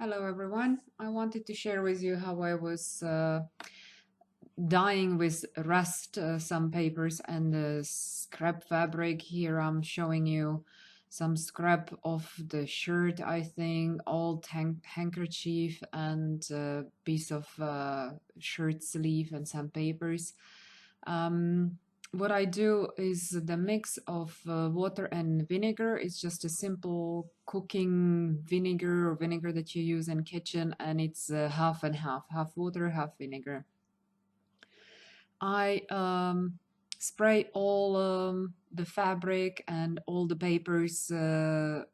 Hello everyone. I wanted to share with you how I was dyeing with rust some papers and scrap fabric. Here I'm showing you some scrap of the shirt, I think, old handkerchief and piece of shirt sleeve and some papers. What I do is the mix of water and vinegar. It's just a simple cooking vinegar or vinegar that you use in kitchen, and it's half and half, half water, half vinegar. I spray all the fabric and all the papers from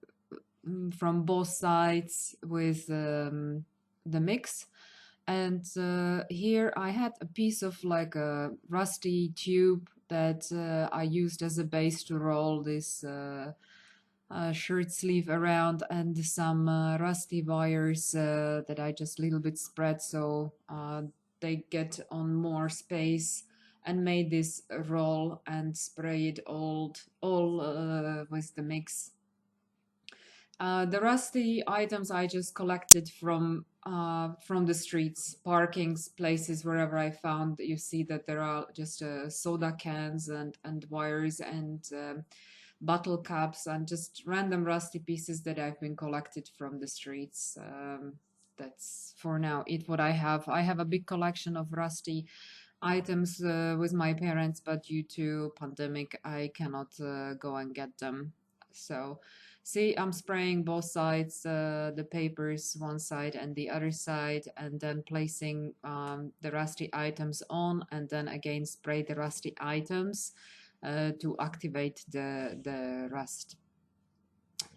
both sides with the mix. And here I had a piece of like a rusty tube that I used as a base to roll this shirt sleeve around, and some rusty wires that I just a little bit spread so they get on more space, and made this roll and spray it all with the mix. The rusty items I just collected from the streets, parkings, places, wherever I found. You see that there are just soda cans and wires and bottle caps and just random rusty pieces that I've been collected from the streets. That's for now it what I have. I have a big collection of rusty items with my parents, but due to pandemic, I cannot go and get them. So, see, I'm spraying both sides, the papers, one side and the other side, and then placing the rusty items on, and then again spray the rusty items to activate the rust.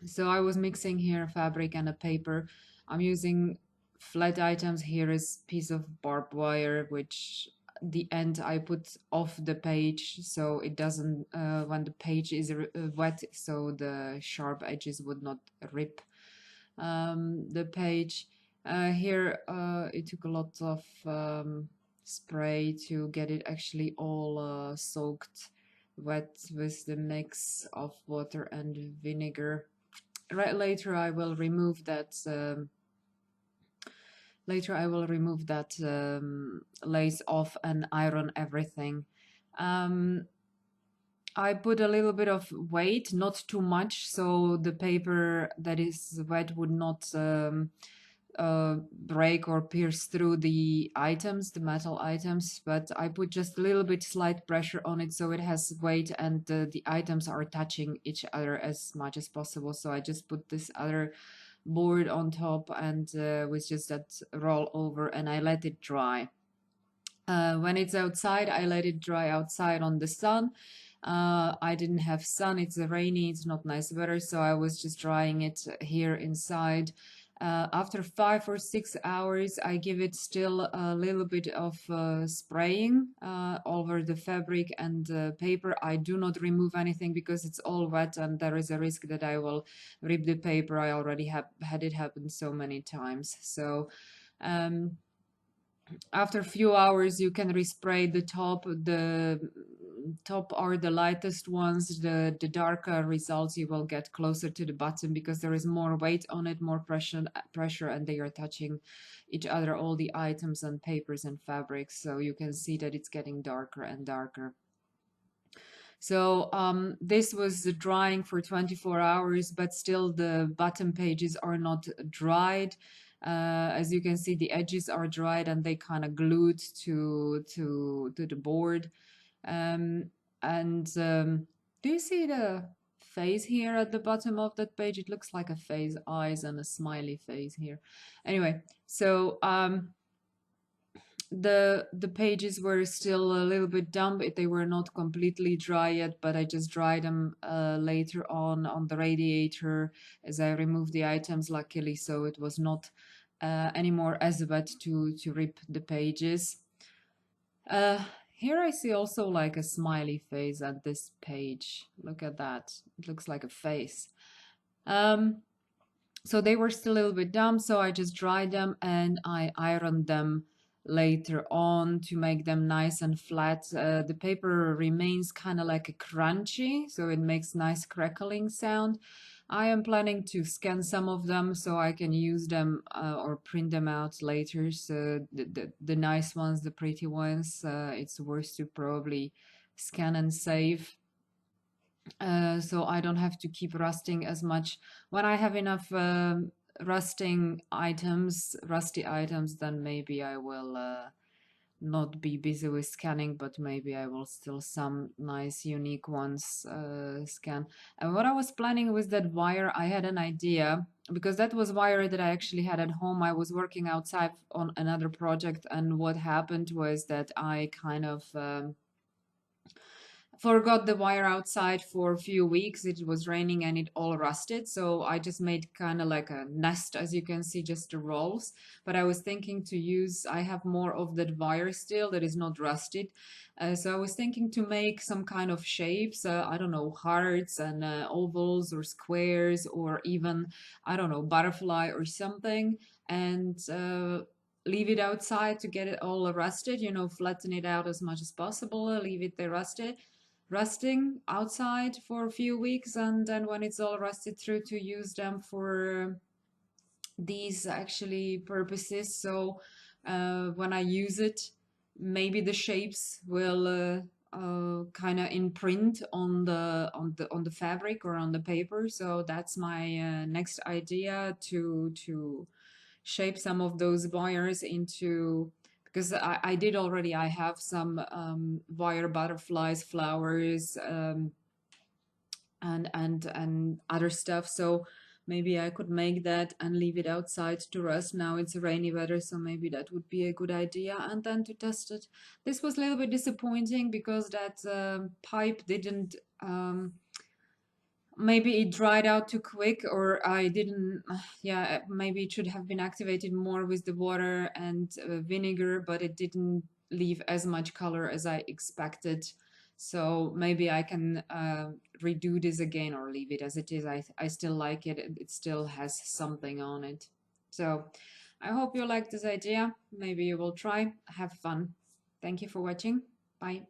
So I was mixing here fabric and a paper. I'm using flat items. Here is piece of barbed wire, which the end I put off the page so it doesn't when the page is wet, so the sharp edges would not rip the page. Here it took a lot of spray to get it actually all soaked wet with the mix of water and vinegar. Right, later I will remove that lace off and iron everything. I put a little bit of weight, not too much, so the paper that is wet would not break or pierce through the items, the metal items, but I put just a little bit slight pressure on it so it has weight, and the items are touching each other as much as possible. So I just put this other board on top and with just that roll over, and I let it dry. When it's outside, I let it dry outside on the sun. I didn't have sun, it's rainy, it's not nice weather, so I was just drying it here inside. After 5 or 6 hours, I give it still a little bit of spraying over the fabric and paper. I do not remove anything because it's all wet and there is a risk that I will rip the paper. I already have had it happen so many times. So after a few hours, you can respray the top. The top are the lightest ones. The darker results you will get closer to the bottom because there is more weight on it, more pressure, and they are touching each other, all the items and papers and fabrics. So you can see that it's getting darker and darker. So this was drying for 24 hours, but still the bottom pages are not dried. As you can see, the edges are dried and they kind of glued to the board. Do you see the face here at the bottom of that page? It looks like a face, eyes, and a smiley face here. Anyway, so the pages were still a little bit damp. They were not completely dry yet, but I just dried them later on the radiator as I removed the items, luckily, so it was not anymore as wet to rip the pages. Here I see also like a smiley face at this page. Look at that. It looks like a face. So they were still a little bit damp, so I just dried them and I ironed them later on to make them nice and flat. The paper remains kind of like a crunchy, so it makes nice crackling sound. I am planning to scan some of them so I can use them or print them out later. So the nice ones, the pretty ones, it's worth to probably scan and save. So I don't have to keep rusting as much. When I have enough rusty items, then maybe I will not be busy with scanning, but maybe I will still some nice unique ones scan. And what I was planning with that wire, I had an idea because that was wire that I actually had at home. I was working outside on another project, and what happened was that I kind of forgot the wire outside for a few weeks. It was raining and it all rusted. So I just made kind of like a nest, as you can see, just the rolls. But I was thinking to use, I have more of that wire still that is not rusted. So I was thinking to make some kind of shapes, I don't know, hearts and ovals or squares or even, I don't know, butterfly or something. And leave it outside to get it all rusted, you know, flatten it out as much as possible, leave it there rusting outside for a few weeks, and then when it's all rusted through, to use them for these actually purposes. So when I use it, maybe the shapes will kind of imprint on the fabric or on the paper. So that's my next idea, to shape some of those wires into, because I did already, I have some wire butterflies, flowers, and other stuff. So maybe I could make that and leave it outside to rust. Now it's rainy weather, so maybe that would be a good idea. And then to test it. This was a little bit disappointing because that pipe didn't. Maybe it dried out too quick, or I didn't, yeah, maybe it should have been activated more with the water and vinegar, but it didn't leave as much color as I expected. So maybe I can redo this again or leave it as it is. I still like it. It still has something on it. So I hope you like this idea. Maybe you will try. Have fun. Thank you for watching. Bye.